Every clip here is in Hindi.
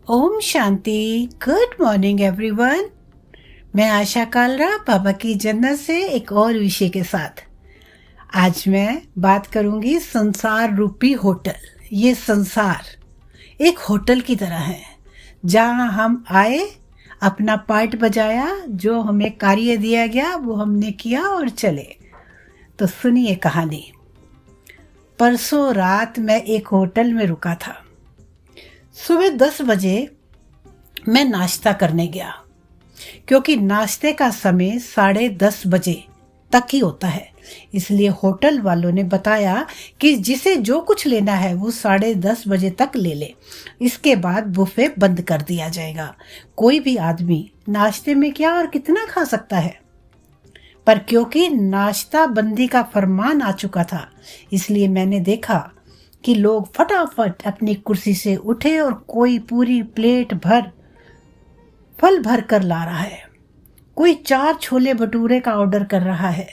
ओम शांति। Good morning everyone. मैं आशा कालरा बाबा की जन्नत से एक और विषय के साथ आज मैं बात करूंगी संसार रूपी होटल। ये संसार एक होटल की तरह है जहां हम आए, अपना पार्ट बजाया, जो हमें कार्य दिया गया वो हमने किया और चले। तो सुनिए कहानी। परसों रात मैं एक होटल में रुका था। सुबह 10 बजे मैं नाश्ता करने गया, क्योंकि नाश्ते का समय 10:30 बजे तक ही होता है। इसलिए होटल वालों ने बताया कि जिसे जो कुछ लेना है वो 10:30 बजे तक ले ले, इसके बाद बुफे बंद कर दिया जाएगा। कोई भी आदमी नाश्ते में क्या और कितना खा सकता है। पर क्योंकि नाश्ता बंदी का फरमान आ चुका था, इसलिए मैंने देखा कि लोग फटाफट अपनी कुर्सी से उठे और कोई पूरी प्लेट भर फल भर कर ला रहा है। कोई 4 छोले भटूरे का ऑर्डर कर रहा है,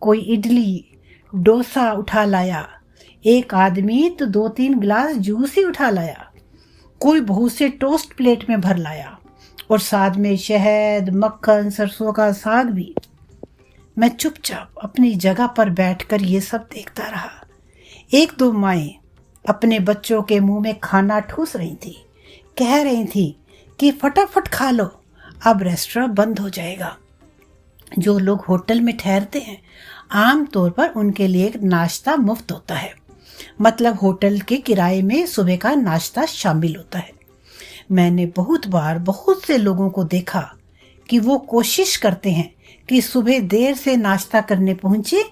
कोई इडली डोसा उठा लाया, एक आदमी तो 2-3 गिलास जूस ही उठा लाया, कोई बहुत से टोस्ट प्लेट में भर लाया और साथ में शहद, मक्खन, सरसों का साग भी। मैं चुपचाप अपनी जगह पर बैठकर ये सब देखता रहा। 1-2 माएँ अपने बच्चों के मुंह में खाना ठूस रही थी, कह रही थी कि फटाफट खा लो, अब रेस्टोरेंट बंद हो जाएगा। जो लोग होटल में ठहरते हैं, आम तौर पर उनके लिए नाश्ता मुफ्त होता है, मतलब होटल के किराए में सुबह का नाश्ता शामिल होता है। मैंने बहुत बार बहुत से लोगों को देखा कि वो कोशिश करते हैं कि सुबह देर से नाश्ता करने पहुंचे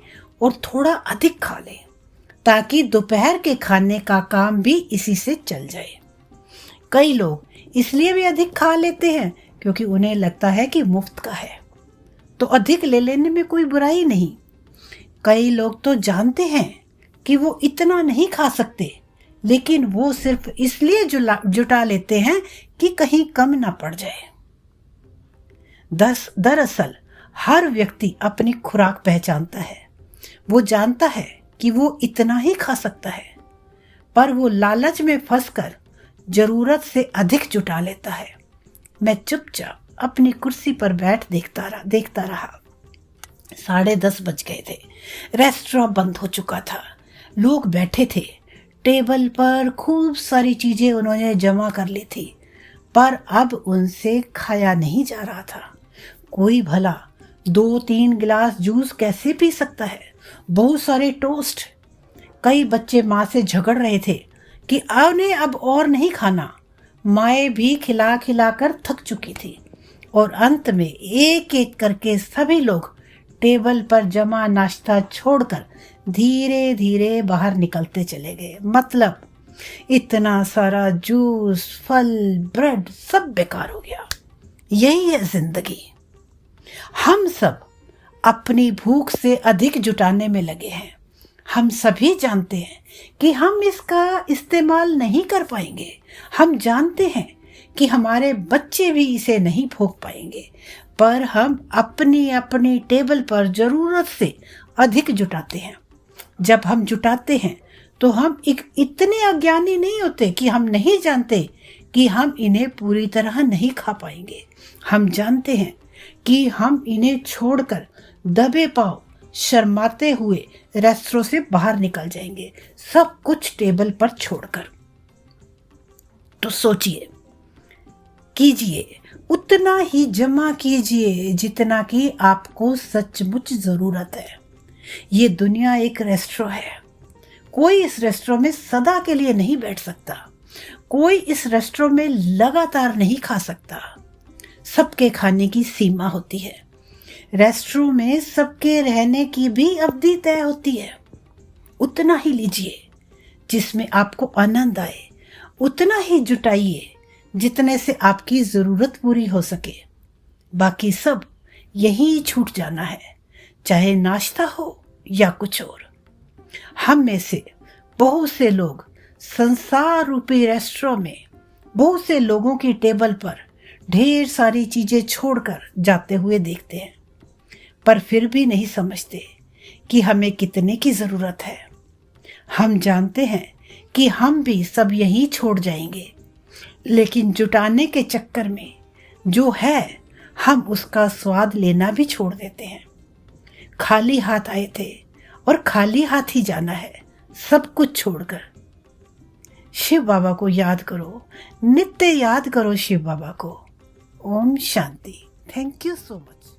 और थोड़ा अधिक खा लें, ताकि दोपहर के खाने का काम भी इसी से चल जाए। कई लोग इसलिए भी अधिक खा लेते हैं क्योंकि उन्हें लगता है कि मुफ्त का है, तो अधिक ले लेने में कोई बुराई नहीं। कई लोग तो जानते हैं कि वो इतना नहीं खा सकते, लेकिन वो सिर्फ इसलिए जुटा लेते हैं कि कहीं कम ना पड़ जाए। दरअसल हर व्यक्ति अपनी खुराक पहचानता है। वो जानता है कि वो इतना ही खा सकता है, पर वो लालच में फंसकर जरूरत से अधिक जुटा लेता है। मैं चुपचाप अपनी कुर्सी पर देखता रहा। 10:30 बज गए थे। रेस्टोरेंट बंद हो चुका था। लोग बैठे थे। टेबल पर खूब सारी चीजें उन्होंने जमा कर ली थी, पर अब उनसे खाया नहीं जा रहा था। कोई भला 2-3 गिलास जूस कैसे पी सकता है? बहुत सारे टोस्ट। कई बच्चे माँ से झगड़ रहे थे कि अब और नहीं खाना। माएँ भी खिला खिला कर थक चुकी थी और अंत में एक एक करके सभी लोग टेबल पर जमा नाश्ता छोड़कर धीरे धीरे बाहर निकलते चले गए। मतलब इतना सारा जूस, फल, ब्रेड सब बेकार हो गया। यही है जिंदगी। हम सब अपनी भूख से अधिक जुटाने में लगे हैं। हम सभी जानते हैं कि हम इसका इस्तेमाल नहीं कर पाएंगे। हम जानते हैं कि हमारे बच्चे भी इसे नहीं भोग पाएंगे, पर हम अपनी अपनी टेबल पर जरूरत से अधिक जुटाते हैं। जब हम जुटाते हैं तो हम इतने अज्ञानी नहीं होते कि हम नहीं जानते कि हम इन्हें पूरी तरह नहीं खा पाएंगे। हम जानते हैं कि हम इन्हें छोड़कर दबे पांव शर्माते हुए रेस्टोरेंट से बाहर निकल जाएंगे, सब कुछ टेबल पर छोड़कर। तो सोचिए, कीजिए, उतना ही जमा कीजिए जितना कि आपको सचमुच जरूरत है। ये दुनिया एक रेस्टोरेंट है। कोई इस रेस्टोरेंट में सदा के लिए नहीं बैठ सकता। कोई इस रेस्टोरेंट में लगातार नहीं खा सकता। सबके खाने की सीमा होती है। रेस्टोरेंट में सबके रहने की भी अवधि तय होती है। उतना ही लीजिए जिसमें आपको आनंद आए, उतना ही जुटाइए जितने से आपकी ज़रूरत पूरी हो सके। बाकी सब यहीं छूट जाना है, चाहे नाश्ता हो या कुछ और। हम में से बहुत से लोग संसार रूपी रेस्टोरेंट में बहुत से लोगों की टेबल पर ढेर सारी चीज़ें छोड़कर जाते हुए देखते हैं, पर फिर भी नहीं समझते कि हमें कितने की ज़रूरत है। हम जानते हैं कि हम भी सब यहीं छोड़ जाएंगे, लेकिन जुटाने के चक्कर में जो है हम उसका स्वाद लेना भी छोड़ देते हैं। खाली हाथ आए थे और खाली हाथ ही जाना है, सब कुछ छोड़कर। शिव बाबा को याद करो, नित्य याद करो शिव बाबा को। ओम शांति। Thank you so much.